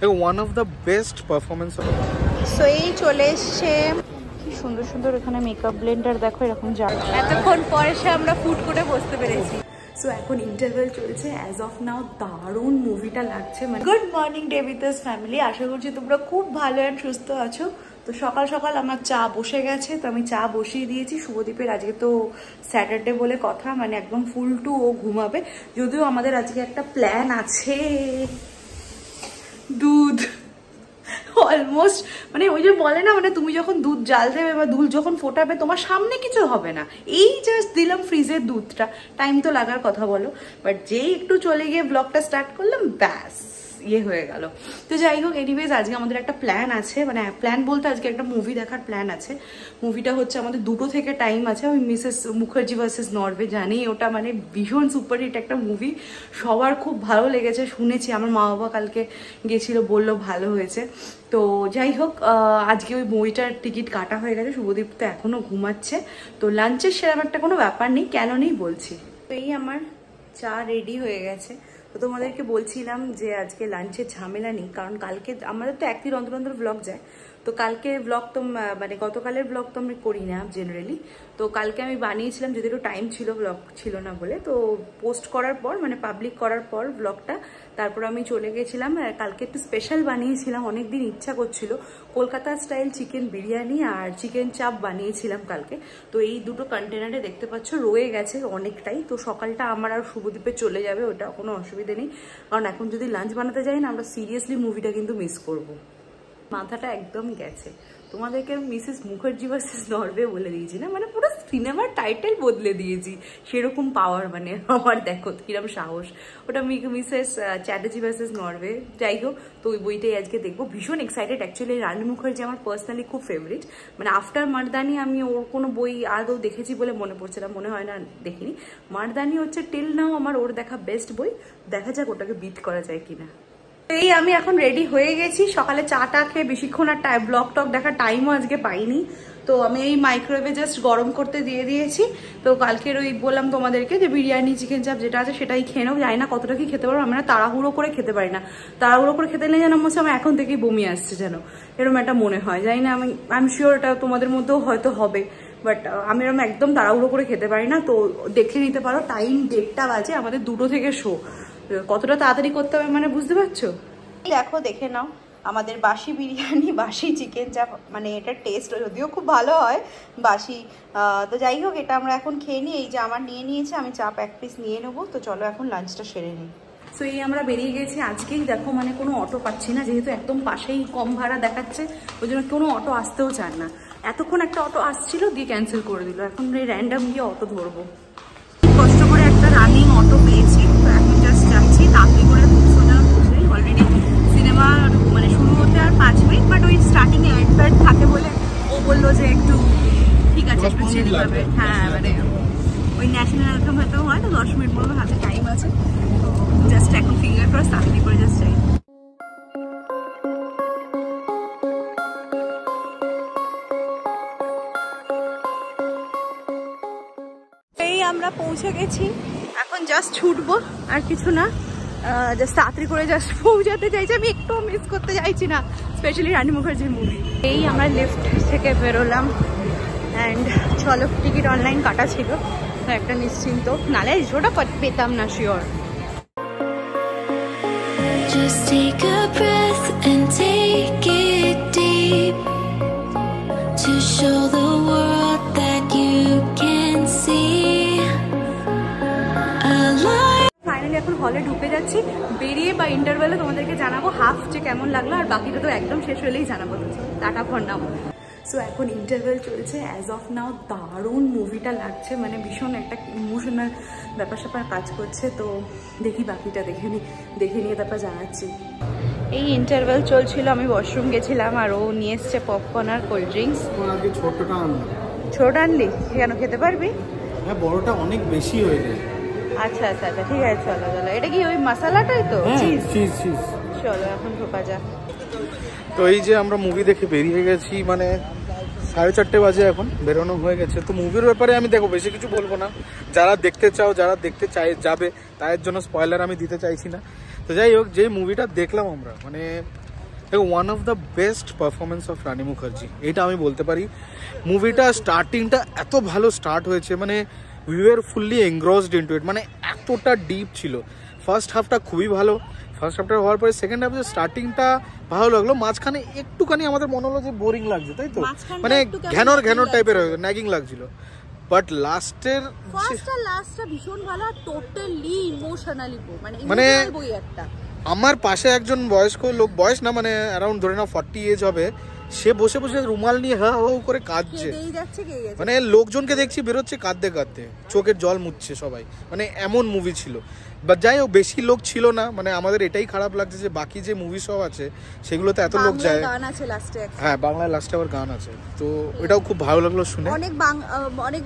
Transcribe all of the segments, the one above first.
One of the best performance. So এই চলে এসছে, কি সুন্দর সুন্দর এখানে মেকআপ ব্লেন্ডার দেখো এরকম যা। এতক্ষণ পরে সে আমরা ফুড করে বসতে পেরেছি। সো এখন ইন্টারভেল চলছে, অ্যাজ অফ নাও দারুণ মুভিটা লাগছে। মানে গুড মর্নিং ডেভিতাস ফ্যামিলি, আশা করছি তোমরা খুব ভালো অ্যান্ড সুস্থ আছো। তো সকাল সকাল আমার চা বসে গেছে, তো আমি চা বসিয়ে দিয়েছি। শুভদীপের আজকে তো স্যাটারডে বলে কথা, মানে একদম ফুল টু ও ঘুমাবে। যদিও আমাদের আজকে একটা প্ল্যান আছে, দুধ অলমোস্ট মানে ওই যে বলে না, মানে তুমি যখন দুধ জাল দেবে বা দুধ যখন ফোটাবে তোমার সামনে কিছু হবে না, এই জাস্ট দিলাম ফ্রিজের দুধটা, টাইম তো লাগার কথা বলো, বাট যেই একটু চলে গিয়ে ব্লগটা স্টার্ট করলাম ব্যাস ইয়ে হয়ে গেল। তো যাই হোক, এনিওয়েজ আজকে আমাদের একটা প্ল্যান আছে, মানে প্ল্যান বলতে আজকে একটা মুভি দেখার প্ল্যান আছে। মুভিটা হচ্ছে আমাদের 2টো থেকে টাইম আছে, ওই মিসেস মুখার্জি ভার্সেস নরওয়ে। জানি ওটা মানে ভীষণ সুপারহিট একটা মুভি, সবার খুব ভালো লেগেছে শুনেছি। আমার মা বাবা কালকে গেছিল, বললো ভালো হয়েছে। তো যাই হোক, আজকে ওই বইটার টিকিট কাটা হয়ে গেছে। শুভদীপ তো এখনো ঘুমাচ্ছে, তো লাঞ্চের সেরকম একটা কোনো ব্যাপার নেই, কেন নেই বলছি। তো এই আমার চা রেডি হয়ে গেছে। তো তোমাদেরকে বলছিলাম যে আজকে লাঞ্চের ঝামেলা নেই, কারণ কালকে আমাদের তো একদিন অন্তর অন্তর ব্লগ যায়। তো কালকে ব্লগ তো মানে গতকালের ব্লগ তো আমি করি না জেনারেলি। তো কালকে আমি বানিয়েছিলাম, যদি একটু টাইম ছিল, ব্লগ ছিল না বলে। তো পোস্ট করার পর মানে পাবলিক করার পর ব্লগটা, তারপর আমি চলে গেছিলাম। কালকে একটু স্পেশাল বানিয়েছিলাম, অনেকদিন ইচ্ছা করছিল, কলকাতা স্টাইল চিকেন বিরিয়ানি আর চিকেন চাপ বানিয়েছিলাম কালকে। তো এই দুটো কন্টেনারে দেখতে পাচ্ছ রয়ে গেছে অনেকটাই। তো সকালটা আমার আর শুভদীপে চলে যাবে, ওটা কোনো অসুবিধা নেই। কারণ এখন যদি লাঞ্চ বানাতে যাই না, আমরা সিরিয়াসলি মুভিটা কিন্তু মিস করবো। মাথাটা একদম গেছে। তোমাদেরকে মিসেস মুখার্জি ভার্সেস নরওয়ে বলে দিয়েছি না, মানে পুরো সিনেমার টাইটেল বদলে দিয়েছি, সেরকম পাওয়ার মানে আমার, দেখো কিরম সাহস। ওটা মিসেস চ্যাটার্জি ভার্সেস নরওয়ে। যাই হোক, তো ওই বইটাই আজকে দেখবো, ভীষণ এক্সাইটেড। অ্যাকচুয়ালি রানী মুখার্জি আমার পার্সোনালি খুব ফেভারিট, মানে আফটার মারদানি আমি ওর কোনো বই আদৌ দেখেছি বলে মনে পড়ছে না, মনে হয় না দেখিনি। মারদানি হচ্ছে টিল নাও আমার ওর দেখা বেস্ট বই, দেখা যাক ওটাকে বিট করা যায় কিনা। এই আমি এখন রেডি হয়ে গেছি, সকালে চাটা খেয়ে বেশিক্ষণ আর ব্লগ টক দেখার টাইমও আজকে পাইনি। তো আমি এই মাইক্রোওয়েভে জাস্ট গরম করতে দিয়ে দিয়েছি। তো কালকের ওই বললাম তোমাদেরকে যে বিরিয়ানি চিকেন চাপ যেটা আছে সেটাই খেয়ে নেবো। জানি না কতটা কি খেতে পারবো, আমরা তাড়াহুড়ো করে খেতে পারি না। তাড়াহুড়ো করে খেতে নেই যেন মনে হচ্ছে আমার এখন থেকেই বমি আসছে, যেন এরকম একটা মনে হয়। জানি না, আই এম শিওর এটা তোমাদের মধ্যেও হয়তো হবে, বাট আমি এরকম একদম তাড়াহুড়ো করে খেতে পারি না। তো দেখে নিতে পারো, টাইম 1:30 বাজে, আমাদের 2টো থেকে শো। কতটা তাড়াতাড়ি করতে হবে মানে বুঝতে পারছো। দেখো দেখে নাও আমাদের বাসি বিরিয়ানি, বাসি চিকেন চাপ, মানে এটার টেস্ট যদিও খুব ভালো হয় বাসি। তো যাই হোক, এটা আমরা এখন খেয়ে নিই। এই যে আমার নিয়ে নিয়েছে, আমি চাপ 1 পিস নিয়ে নেবো। তো চলো এখন লাঞ্চটা সেরে নিই। সো এই আমরা বেরিয়ে গেছি। আজকেই দেখো মানে কোনো অটো পাচ্ছি না, যেহেতু একদম পাশেই কম ভাড়া দেখাচ্ছে, ওই জন্য কোনো অটো আসতেও চান না। এতক্ষণ একটা অটো আসছিল, দিয়ে ক্যান্সেল করে দিল। এখন এই র্যান্ডাম গিয়ে অটো ধরবো। কষ্ট করে একটা রানিং অটো পেয়েছি, তো এখন জাস্ট যাচ্ছি তাড়াতাড়ি করে, সোজা বুঝলেই অলরেডি সিনেমা মানে শুরু হতে আর 5 মিনিট, বাট ওই স্টার্টিং এ অ্যাড থাকে বলে ও বললো যে একটু ঠিক আছে একটু চিল হবে। হ্যাঁ, মানে ওই ন্যাশনাল অ্যালবাম হয়তো হয়, তো 10 মিনিট মতো হাতে টাইম আছে। তো জাস্ট এখন ফিঙ্গার ক্রস তাড়াতাড়ি করে জাস্ট যাই। আমরা পৌঁছে গেছি, এখন জাস্ট ছুটবো আর কিছু না, জাস্ট তাড়াতাড়ি করে জাস্ট পৌঁছাতে চাইছি। আমি একটু মিস করতে চাইছি না, স্পেশালি রানী মুখার্জির মুভি। এই আমরা লিফট থেকে বেরোলাম, অ্যান্ড চলো, টিকিট অনলাইন কাটা ছিল, তো একটা নিশ্চিন্ত, নালে ওটা পেতাম না sure. Just take a breath and take it deep to show the world that you can see. Finally এখন হলে ঢুকে যাচ্ছি, বেরিয়ে বা ইন্টারভেলে তোমাদেরকে জানাবো হাফ যে কেমন লাগলো, আর বাকিটা তো একদম শেষ হলেই জানাবো। Tata for now. সো এখন ইন্টারভেল চলছে, অ্যাজ অফ নাও দারুণ মুভিটা লাগছে, মানে ভীষণ একটা ইমোশনাল ব্যাপার স্যাপার কাজ করছে। তো দেখি বাকিটা দেখে নিয়ে তারপর জানাচ্ছি। এই ইন্টারভেল চলছিল, আমি ওয়াশরুম গেছিলাম, আর ও নিয়ে এসছে পপকর্ন আর কোল্ড ড্রিঙ্কস। ছোট আনলি কেন, খেতে পারবি? হ্যাঁ, বড়টা অনেক বেশি হয়ে যায়। আচ্ছা আচ্ছা আচ্ছা, ঠিক আছে, চলো চলো। এটা কি ওই মশলাটাই তো? চিজ। চলো এখন ঢোকা যাক। তো এই যে আমরা মুভি দেখে বেরিয়ে গেছি, মানে 4:30 বাজে, এখন বেরোনো হয়ে গেছে। তো মুভির ব্যাপারে আমি দেখো বেশি কিছু বলবো না, যারা দেখতে চাও, যারা দেখতে চাই যাবে, তাদের জন্য স্পয়লার আমি দিতে চাইছি না। তো যাই হোক, যে মুভিটা দেখলাম আমরা, মানে one of the best performance of Rani Mukherjee, এটা আমি বলতে পারি। মুভিটা স্টার্টিংটা এত ভালো স্টার্ট হয়েছে, মানে we were fully engrossed into it, মানে এতটা ডিপ ছিল। ফার্স্ট হাফটা খুবই ভালো, ফার্স্ট হাফটা হওয়ার পরে সেকেন্ড হাফে স্টার্টিংটা ভালো লাগলো, মাঝখানে একটুখানি আমাদের মনে হলো যে বোরিং লাগছে, তাই তো, মানে ঘ্যানর টাইপের ন্যাগিং লাগছিল। বাট লাস্টের লাস্টটা ভীষণ ভালো, টোটালি ইমোশনালি, মানে বই একটা। আমার পাশে একজন বয়স্ক লোক, বয়স না মানে অ্যারাউন্ড ধরে নাও 40 এজ হবে, সে বসে বসে রুমাল নিয়ে হা হা করে কাঁদছে, মানে লোকজনকে দেখছি বেরোচ্ছে কাঁদতে কাঁদতে, চোখের জল মুছছে সবাই, মানে এমন মুভি ছিল। বা যাই হোক, বেশি লোক ছিল না, মানে আমাদের এটাই খারাপ লাগছে যে বাকি যে মুভি সব আছে সেগুলোতে এত লোক যায়। হ্যাঁ, বাংলায় লাস্টে আবার গান আছে, তো এটাও খুব ভালো লাগলো শুনে। অনেক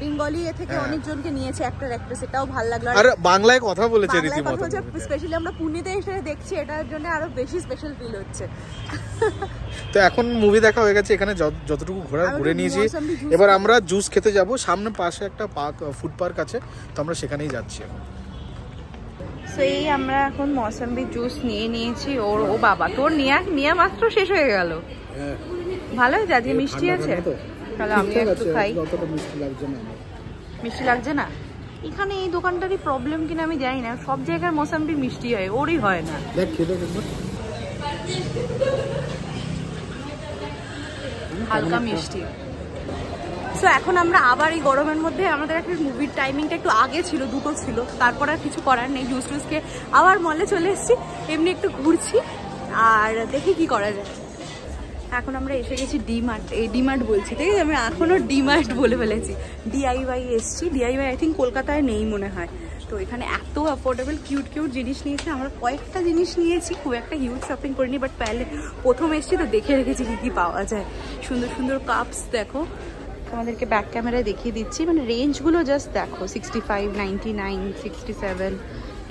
বেঙ্গলি থেকে অনেকজনকে নিয়েছে অ্যাক্টর অ্যাক্ট্রেস, এটাও ভালো লাগলো। আর বাংলায় কথা বলেছে রীতিমতো, স্পেশালি আমরা পুনেতে এসে দেখছি, এটার জন্য আরো বেশি স্পেশাল ফিল হচ্ছে। তো এখন মুভি দেখা হয়ে গেছে, এখানে যতটুকু ঘুরে নিয়েছি, এবার আমরা জুস খেতে যাব। সামনে পাশে একটা পার্ক, ফুড পার্ক আছে, তো আমরা সেখানেই যাচ্ছি এখন। সেই আমরা এখন মৌসম্বি জুস নিয়ে নিয়েছি। ও বাবা, তোর নিয়ে মাত্র শেষ হয়ে গেল। ভালো হয়েছে, আজকে মিষ্টি আছে, তাহলে আমি একটু খাই। মিষ্টি লাগছে না? এখানে এই দোকানটারই প্রবলেম কিনা আমি জানি না, সব জায়গায় মৌসম্বি মিষ্টি হয়, ওরই হয় না। হালকা মিষ্টি। সো এখন আমরা আবার এই গরমের মধ্যে, আমাদের একটা মুভির টাইমিংটা একটু আগে ছিল, 2টো ছিল, তারপর আর কিছু করার নেই, জুস টুসকে আবার মলে চলে এসেছি, এমনি একটু ঘুরছি আর দেখি কি করা যায়। এখন আমরা এসে গেছি ডিমার্ট, এই ডিমার্ট বলছি, ঠিক আছে, আমি এখনও ডিমার্ট বলে ফেলেছি। ডিআইওয়াই এসছি, ডিআইওয়াই আই থিঙ্ক কলকাতায় নেই মনে হয়। তো এখানে এত অ্যাফোর্ডেবল কিউট জিনিস নিয়েছি, আমরা কয়েকটা জিনিস নিয়েছি, খুব একটা হিউজ শপিং করিনি, বাট প্রথম এসছি তো দেখে রেখেছি কী পাওয়া যায়। সুন্দর সুন্দর কাপস দেখো, তোমাদেরকে ব্যাক ক্যামেরায় দেখিয়ে দিচ্ছি, মানে রেঞ্জগুলো জাস্ট দেখো, 65, 99, 67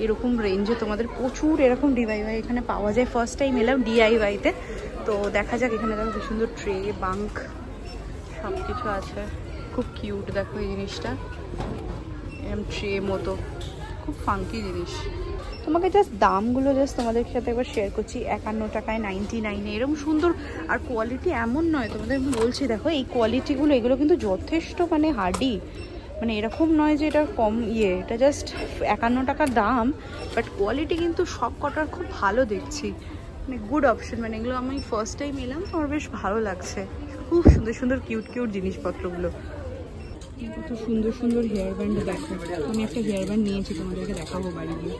এরকম রেঞ্জে তোমাদের প্রচুর এরকম ডিআইওয়াই এখানে পাওয়া যায়। ফার্স্ট টাইম এলাম ডিআইওয়াইতে, তো দেখা যাক। এখানে দেখো কি সুন্দর ট্রে, বাঙ্ক সব কিছু আছে, খুব কিউট দেখো এই জিনিসটা, এরকম ট্রে মতো, খুব ফাঙ্কি জিনিস। তোমাকে জাস্ট দামগুলো জাস্ট তোমাদের সাথে একবার শেয়ার করছি। 51 টাকায়, 99 এরকম সুন্দর, আর কোয়ালিটি এমন নয়, তোমাদের বলছি দেখো এই কোয়ালিটিগুলো, এগুলো কিন্তু যথেষ্ট মানে হার্ডি, মানে এরকম নয় যে এটা কম এটা জাস্ট 51 টাকার দাম, বাট কোয়ালিটি কিন্তু সব কটার খুব ভালো দেখছি, মানে গুড অপশন। মানে এগুলো আমি ফার্স্ট টাইম এলাম তো আমার বেশ ভালো লাগছে, খুব সুন্দর সুন্দর কিউট জিনিসপত্রগুলো। কত সুন্দর সুন্দর হেয়ার ব্যান্ড দেখো, আমি একটা হেয়ার ব্যান্ড নিয়েছি, তোমাদেরকে দেখাবো বাড়ি গিয়ে।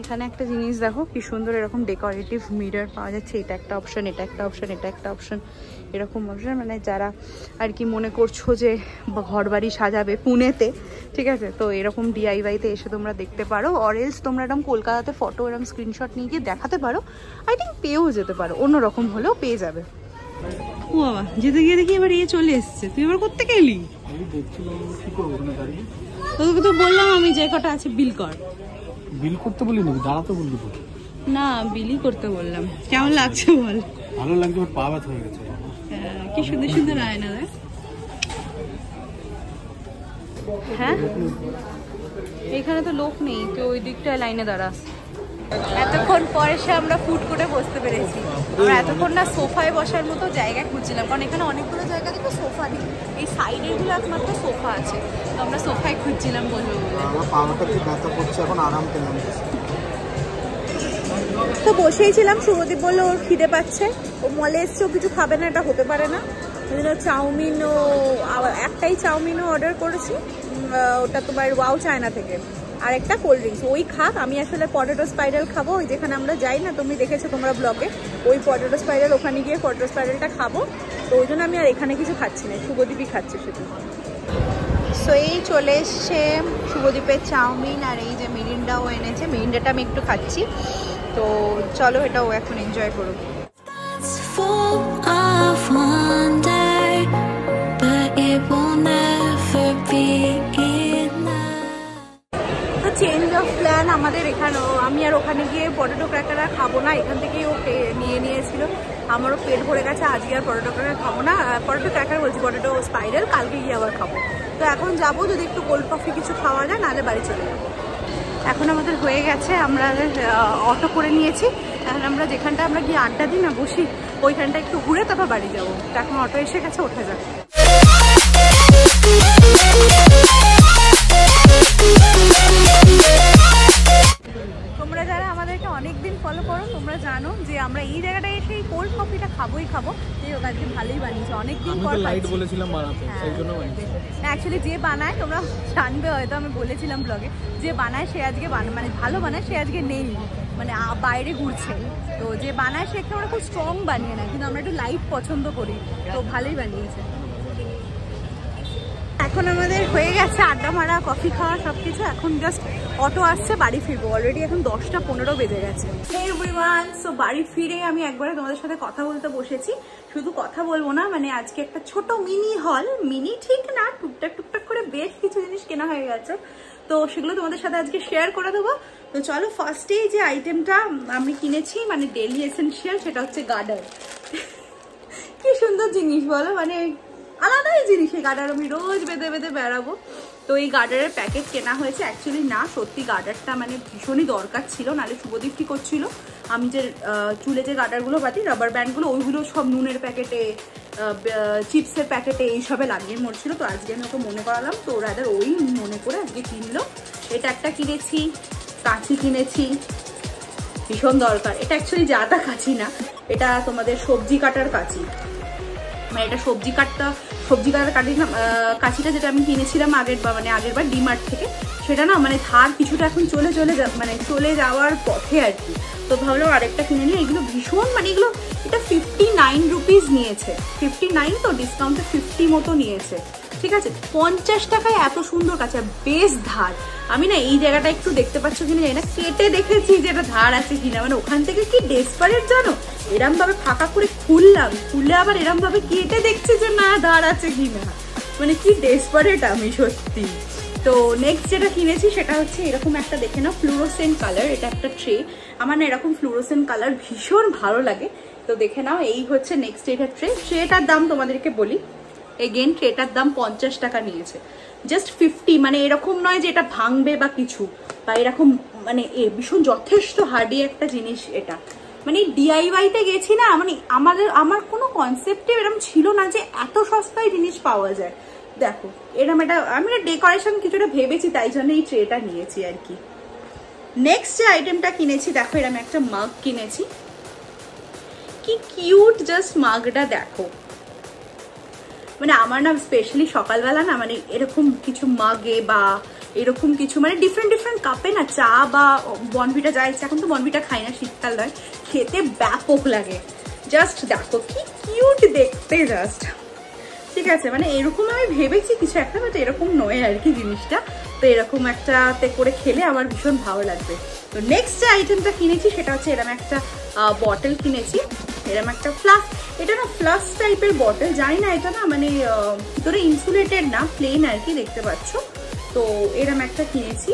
এখানে একটা জিনিস দেখো কি সুন্দর, এরকম ডেকোরেটিভ মিরর পাওয়া যাচ্ছে, এটা একটা অপশন, এটা একটা অপশন, এটা একটা অপশন, এরকম অপশন, মানে যারা আর কি মনে করছো যে ঘর বাড়ি সাজাবে পুনেতে, ঠিক আছে, তো এরকম ডিআইওয়াইতে এসে তোমরা দেখতে পারো। অরেলস তোমরা এরকম কলকাতাতে ফটো এরকম স্ক্রিনশট নিয়ে গিয়ে দেখাতে পারো, আই থিঙ্ক পেয়েও যেতে পারো, অন্যরকম হলেও পেয়ে যাবে। ও বাবা, যেতে গিয়ে দেখি এবার চলে এসছে, তুই এবার করতে গেলি? তোকে তো বললাম আমি যে কটা আছে বিল কর। বিল করতে বলি নাকি, দাঁড়াতে বললি তো? না, বিলই করতে বললাম। কেমন লাগছে বল? ভালো লাগছে, পা ব্যথা হয়ে গেছে। কি সুন্দর সুন্দর আয়না দেখ। হ্যাঁ, এখানে তো লোক নেই, তো ওই দিকটায় লাইনে দাঁড়া। এতক্ষণ পরে সে আমরা ফুড কোর্টে বসতে পেরেছি। আমরা এতক্ষণ না সোফায় বসার মতো জায়গা খুঁজছিলাম, কারণ এখানে অনেকগুলো জায়গা দেখো সোফা নেই, এই সাইডে গুলো একমাত্র সোফা আছে, তো আমরা সোফায় খুঁজছিলাম বলবো বলে। পাটা কি ব্যথা করছে, এখন আরাম পেলাম। তো বসেই ছিলাম, শুভদীপ বললো ওর খিদে পাচ্ছে, ও মলে এসছে, ও কিছু খাবে না, এটা হতে পারে না, ওই জন্য চাউমিনও, একটাই চাউমিনও অর্ডার করেছি, ওটা তোমার ওয়াও চায়না থেকে, আর একটা কোল্ড ড্রিঙ্কস। ওই খাক, আমি আসলে পটেটো স্পাইরাল খাবো, ওই যেখানে আমরা যাই না, তুমি দেখেছো তোমরা ব্লগে, ওই পটেটো স্পাইরাল, ওখানে গিয়ে পটেটো স্পাইরালটা খাবো, তো ওই জন্য আমি আর এখানে কিছু খাচ্ছি না, শুভদীপই খাচ্ছে শুধু। সো এই চলে এসছে শুভদীপের চাউমিন, আর এই যে মিরিন্ডাও এনেছে, মিরিন্ডাটা আমি একটু খাচ্ছি, তো চলো এটাও এখন এনজয় করো। চেঞ্জ অফ প্ল্যান আমাদের এখানেও, আমি আর ওখানে গিয়ে পটেটো ক্র্যাকার আর খাবো না, এখান থেকেই ও নিয়েছিল, আমারও পেট ভরে গেছে, আজকে আর পটেটো ক্র্যাকার খাবো না, পটেটো ক্র্যাকার বলছি, পটেটো স্পাইরাল কালকে গিয়ে আবার খাবো। তো এখন যাবো, যদি একটু কোল্ড কফি কিছু খাওয়া যায়, নাহলে বাড়ি চলে যাবো। এখন আমাদের হয়ে গেছে, আমরা অটো করে নিয়েছি। এখন আমরা যেখানটা আমরা গিয়ে আড্ডা দিই না, বসি, ওইখানটা একটু ঘুরে তারপর বাড়ি যাবো। এখন অটো এসে গেছে, ওঠা যাক। তোমরা যারা আমাদেরকে অনেকদিন ফলো করো তোমরা জানো যে আমরা এই জায়গাটায় এসে এই কোল্ড কফিটা খাবোই খাবো। এই আজকে ভালোই বানিয়েছে, অনেকদিন পর লাইট বলেছিলাম বানাতে, সেই জন্য বানিয়েছি। অ্যাকচুয়ালি যে বানায় তোমরা জানবে হয়তো, আমি বলেছিলাম ব্লগে, যে বানায় সে আজকে মানে ভালো বানায় সে আজকে নেই, মানে বাইরে ঘুরছে। তো যে বানায় সে একটা আমরা খুব স্ট্রং বানিয়ে নেয়, কিন্তু আমরা একটু লাইট পছন্দ করি, তো ভালোই বানিয়েছে। এখন আমাদের হয়ে গেছে আড্ডা মারা, কফি খাওয়া, সবকিছু। এখন জাস্ট অটো আসছে, বাড়ি ফিরবো। অলরেডি এখন 10:15 বেজে গেছে। হে এভরিওয়ান, সো বাড়ি ফিরে আমি একবারে তোমাদের সাথে কথা বলতে বসেছি। শুধু কথা বলবো না, মানে আজকে একটা ছোট মিনি হল, মিনি ঠিক না, টুকটাক টুকটাক করে বেশ কিছু জিনিস কেনা হয়ে গেছে, তো সেগুলো তোমাদের সাথে আজকে শেয়ার করে দেবো। তো চলো, ফার্স্টেই যে আইটেমটা আমি কিনেছি, মানে ডেইলি এসেনশিয়াল, সেটা হচ্ছে গার্ডার। কি সুন্দর জিনিস বলো, মানে আলাদাই জিনিস। এই গার্ডার আমি রোজ বেঁধে বেঁধে বেড়াবো। তো এই গার্ডারের প্যাকেট কেনা হয়েছে। অ্যাকচুয়ালি না, সত্যি গার্ডারটা মানে ভীষণই দরকার ছিল, নাহলে শুভদীপ কি করছিল, আমি যে চুলে যে গার্ডারগুলো বাটি, রাবার ব্যান্ডগুলো, ওইগুলো সব নুনের প্যাকেটে, চিপসের প্যাকেটে, এইসবে লাগিয়ে মরছিল। তো আজকে আমি ওকে মনে করালাম, তো রাদার ওই মনে করে আজকে কিনলো। এটা একটা কিনেছি, কাঁচি কিনেছি, ভীষণ দরকার। এটা অ্যাকচুয়ালি জাদা কাঁচি না, এটা তোমাদের সবজি কাটার কাঁচি। মানে এটা সবজি কাটার কাঁচিটা যেটা আমি কিনেছিলাম আগের বার ডিমার্ট থেকে, সেটা না মানে ধার কিছুটা এখন চলে যাওয়ার পথে আর কি। তো ভাবলাম আরেকটা কিনে নিই। এগুলো ভীষণ, মানে এগুলো, এটা 59 রুপিস নিয়েছে, 59 তো ডিসকাউন্টে 50 মতো নিয়েছে, ঠিক আছে। 50 টাকায় এত সুন্দর কাছে, বেশ ধার। আমি না এই জায়গাটা একটু দেখতে পাচ্ছ কিনা জানি না, কেটে দেখেছি যে এটা ধার আছে কিনা, মানে ওখান থেকে কি ডেসপারেট জানো, এরম ভাবে ফাঁকা করে খুললে আবার এরম ভাবে কেটে দেখছি যে না ধার আছে কিনা, মানে কি ডেসপারেট আমি সত্যি। তো নেক্সট যেটা কিনেছি সেটা হচ্ছে এরকম একটা, দেখে নাও, ফ্লুরোসেন্ট কালার। এটা একটা ট্রে, আমার না এরকম ফ্লুরোসেন্ট কালার ভীষণ ভালো লাগে। তো দেখে নাও, এই হচ্ছে নেক্সট এটা ট্রেটার দাম তোমাদেরকে বলি। এগেন ট্রেটার দাম 50 টাকা নিয়েছে, জাস্ট 50। মানে এরকম নয় যে এটা ভাঙবে বা কিছু, বা এরকম, মানে ভীষণ যথেষ্ট হার্ডি একটা জিনিস এটা। মানে ডিআইওয়াইতে গেছি না, মানে আমার কোনো কনসেপ্টে এরকম ছিল না যে এত সস্তায় জিনিস পাওয়া যায়। দেখো এরকম একটা, আমি না ডেকোরেশন কিছুটা ভেবেছি, তাই জন্য এই ট্রেটা নিয়েছি আর কি। নেক্সট যে আইটেমটা কিনেছি, দেখো এরকম একটা মাগ কিনেছি, কি কিউট জাস্ট মাগটা দেখো। মানে আমার না স্পেশালি সকালবেলা না, মানে এরকম কিছু মাগে বা এরকম কিছু, মানে ডিফারেন্ট কাপে না চা বা বনভিটা যা ইচ্ছে, এখন তো বনভিটা খাই না, শীতকাল নয়, খেতে ব্যাপক লাগে। জাস্ট দেখো কি কিউট দেখতে, জাস্ট ঠিক আছে। মানে এরকম আমি ভেবেছি কিছু একটা, বাট এরকম নয় আর কি জিনিসটা। তো এরকম একটাতে করে খেলে আমার ভীষণ ভালো লাগবে। তো নেক্সট যে আইটেমটা কিনেছি সেটা হচ্ছে এরকম একটা বটল কিনেছি, এরকম একটা ফ্লাস্ক। এটা না ফ্লাস্ক টাইপের বটল, জানি না এটা না মানে ভিতরে ইনসুলেটেড না, প্লেন আর কি, দেখতে পাচ্ছ। তো এরকম একটা কিনেছি,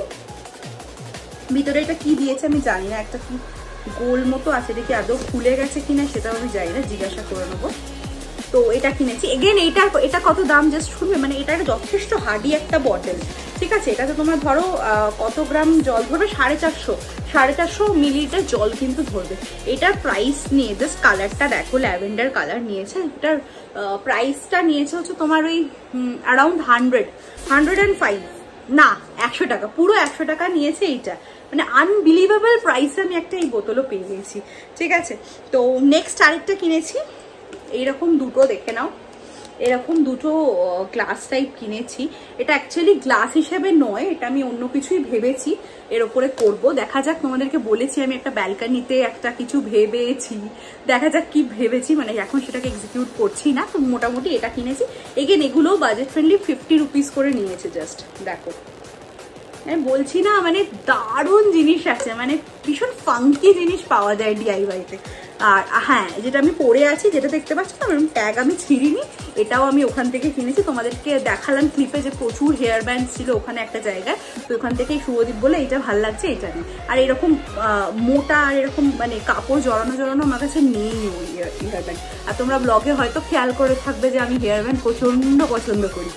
ভিতরে এটা কি দিয়েছে আমি জানি না, একটা কি গোল মতো আছে, দেখি আদৌ খুলে গেছে কিনা সেটাও আমি জানি না, জিজ্ঞাসা করে নেবো। তো এটা কিনেছি। এগেন এটা কত দাম জাস্ট শুনবে, মানে এটা যথেষ্ট হার্ডি একটা বটল, ঠিক আছে। এটাতে তোমার ধরো কত গ্রাম জল ধরবে, 450 মিলিলিটার জল কিন্তু ধরবে। এটার প্রাইস নিয়ে জাস্ট কালারটা দেখো, ল্যাভেন্ডার কালার নিয়েছে। এটার প্রাইসটা নিয়েছে হচ্ছে তোমার ওই অ্যারাউন্ড 105 না 100 টাকা, পুরো 100 টাকা নিয়েছে এইটা। মানে আনবিলিভেবল প্রাইসে আমি একটা এই বোতলও পেয়ে গেছি, ঠিক আছে। তো নেক্সট আরেকটা কিনেছি, এইরকম দুটো, দেখে নাও, এরকম দুটো গ্লাস টাইপ কিনেছি। এটা অ্যাকচুয়ালি গ্লাস হিসেবে নয়, এটা আমি অন্য কিছুই ভেবেছি এর ওপরে করবো। দেখা যাক, তোমাদেরকে বলেছি আমি একটা ব্যালকানিতে একটা কিছু ভেবেছি, দেখা যাক কি ভেবেছি, মানে এখন সেটাকে এক্সিকিউট করছি না। তো মোটামুটি এটা কিনেছি। এগেন এগুলোও বাজেট ফ্রেন্ডলি, 50 রুপিস করে নিয়েছে। জাস্ট দেখো, আমি বলছি না, মানে দারুণ জিনিস আছে, মানে ভীষণ ফাঙ্কি জিনিস পাওয়া যায় ডিআইওয়াইতে। আর হ্যাঁ, যেটা আমি পরে আছি, যেটা দেখতে পাচ্ছি না, ট্যাগ আমি ছিঁড়িনি, এটাও আমি ওখান থেকে কিনেছি। তোমাদেরকে দেখালাম ক্লিপে যে প্রচুর হেয়ার ব্যান্ড ছিল ওখানে একটা জায়গায়, তো ওখান থেকেই শুভদীপ বলে এইটা ভালো লাগছে, এটা নেই। আর এরকম মোটা আর এরকম মানে কাপড় জড়ানো আমার কাছে নেই ওই হেয়ার ব্যান্ড। আর তোমরা ব্লগে হয়তো খেয়াল করে থাকবে যে আমি হেয়ার ব্যান্ড প্রচণ্ড পছন্দ করি।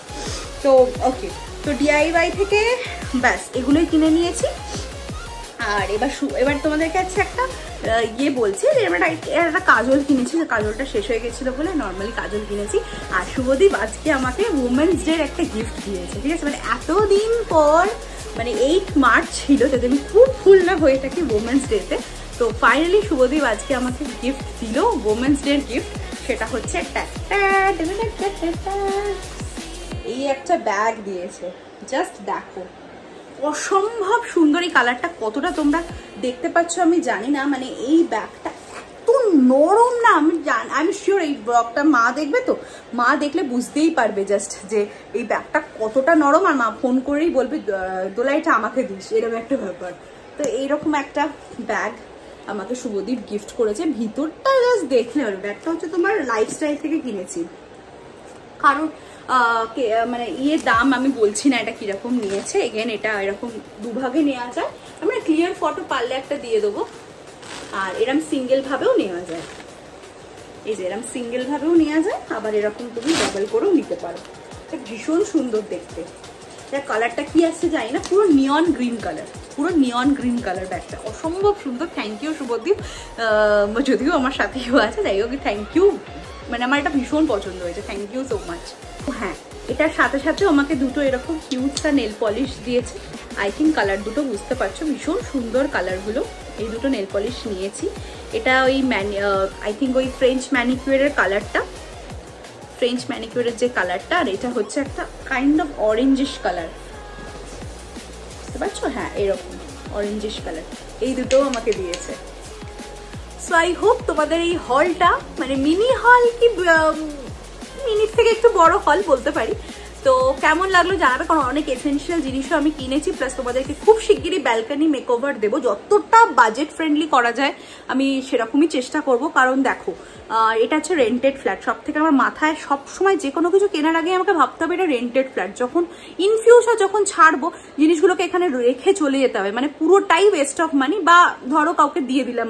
তো ওকে, তো ডিআইওয়াই থেকে ব্যাস এগুলোই কিনে নিয়েছি। আর এবার তোমাদের কাছে একটা ইয়ে বলছি যে একটা কাজল কিনেছি, কাজলটা শেষ হয়ে গেছিলো বলে নর্মালি কাজল কিনেছি। আর শুভদীপ আজকে আমাকে উমেন্স ডে একটা গিফট দিয়েছে, ঠিক আছে? মানে এতদিন পর, মানে 8 মার্চ ছিল, যদি আমি খুব ফুল না হয়ে থাকি উমেন্স ডেতে, তো ফাইনালি শুভদীপ আজকে আমাকে গিফট দিল, উমেন্স ডের গিফট। সেটা হচ্ছে এই একটা ব্যাগ দিয়েছে। জাস্ট দেখো, অসম্ভব সুন্দর। এই কালারটা কতটা তোমরা দেখতে পাচ্ছ আমি জানি না, মানে এই ব্যাগটা এত নরম না, আমি শিওর এই ব্লগটা মা দেখবে, তো মা দেখলে বুঝতেই পারবে জাস্ট যে এই ব্যাগটা কতটা নরম। আর মা ফোন করেই বলবে দোলাইটা আমাকে দিস, এরকম একটা ব্যাপার। তো এইরকম একটা ব্যাগ আমাকে শুভদীপ গিফট করেছে। ভিতরটা জাস্ট দেখলে হবে। ব্যাগটা হচ্ছে তোমার লাইফস্টাইল থেকে কিনেছি, কারণ মানে দাম আমি বলছি না এটা কিরকম নিয়েছে। এগেন এটা এরকম দুভাগে নেওয়া যায়, আমরা ক্লিয়ার ফটো পারলে একটা দিয়ে দেবো। আর এরকম সিঙ্গেল ভাবেও নেওয়া যায়, এই যে এরকম সিঙ্গেল ভাবেও নেওয়া যায়, আবার এরকম তুমি ডাবল করেও নিতে পারো। এটা ভীষণ সুন্দর দেখতে। এটা কালারটা কি আসছে জানি না, পুরো নিয়ন গ্রিন কালার, পুরো নিয়ন গ্রিন কালার ব্যাগটা অসম্ভব সুন্দর। থ্যাংক ইউ শুভদীপ, যদিও আমার সাথেও আছে, যাই হোক থ্যাংক ইউ, মানে আমার এটা ভীষণ পছন্দ হয়েছে, থ্যাংক ইউ সো মাচ। হ্যাঁ, এটার সাথে সাথেও আমাকে দুটো এরকম কিউটসা নেল পলিশ দিয়েছে। আই থিঙ্ক কালার দুটো বুঝতে পারছো, ভীষণ সুন্দর কালারগুলো। এই দুটো নেল পলিশ নিয়েছি। এটা ওই আই থিঙ্ক ওই ফ্রেঞ্চ ম্যানিকিউরের কালারটা, ফ্রেঞ্চ ম্যানিকিউরের যে কালারটা, আর এটা হচ্ছে একটা কাইন্ড অফ অরেঞ্জিশ কালার, বুঝতে পারছো? হ্যাঁ, এরকম অরেঞ্জিশ কালার। এই দুটোও আমাকে দিয়েছে। সো আই হোপ তোমাদের এই হলটা, মানে মিনি হল কি মিনির থেকে একটু বড় হল বলতে পারি, তো কেমন লাগলো জানাবে। কারণ অনেক এসেনশিয়াল জিনিসও আমি কিনেছি, প্লাস তোমাদেরকে খুব শিগগিরই ব্যালকনি মেকওভার দেবো। যতটা বাজেট ফ্রেন্ডলি করা যায় আমি সেরকমই চেষ্টা করব। কারণ দেখো, এটা হচ্ছে রেন্টেড ফ্ল্যাট। সব থেকে আমার মাথায় সবসময় যে কোনো কিছু কেনার আগে আমাকে ভাবতে হবে এটা রেন্টেড ফ্ল্যাট। যখন ইন ফিউচার যখন ছাড়বো, জিনিসগুলোকে এখানে রেখে চলে যেতে হবে, মানে পুরোটাই ওয়েস্ট অফ মানি। বা ধরো কাউকে দিয়ে দিলাম,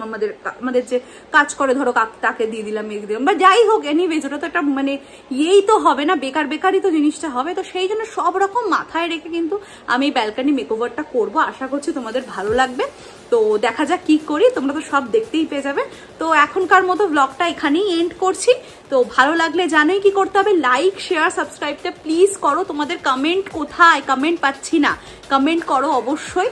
আমাদের যে কাজ করে ধরো তাকে দিয়ে দিলাম, বা যাই হোক, এনিওয়েজ ওটা তো একটা মানে ইয়েই তো হবে না, বেকারই তো জিনিসটা হবে। তো সেই জন্য সব রকম মাথায় রেখে কিন্তু আমি ব্যালকনি মেকওভারটা করবো। আশা করছি তোমাদের ভালো লাগবে। তো দেখা যাক কি করি, তোমরা তো সব দেখতেই পেয়ে যাবে। তো এখনকার মতো ব্লগটা এখানেই এন্ড করছি। তো ভালো লাগলে জানোই কি করতে হবে, লাইক শেয়ার সাবস্ক্রাইবটা প্লিজ করো। তোমাদের কমেন্ট কোথায়? কমেন্ট পাচ্ছি না, কমেন্ট করো অবশ্যই।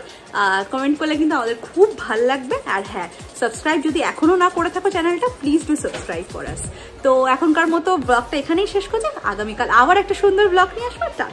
কমেন্ট করলে কিন্তু আমাদের খুব ভালো লাগবে। আর হ্যাঁ, সাবস্ক্রাইব যদি এখনো না করে থাকো চ্যানেলটা, please do subscribe for us. তো এখনকার মতো ব্লগটা এখানেই শেষ করছি। আগামীকাল আবার একটা সুন্দর ব্লগ নিয়ে আসবো। টাটা।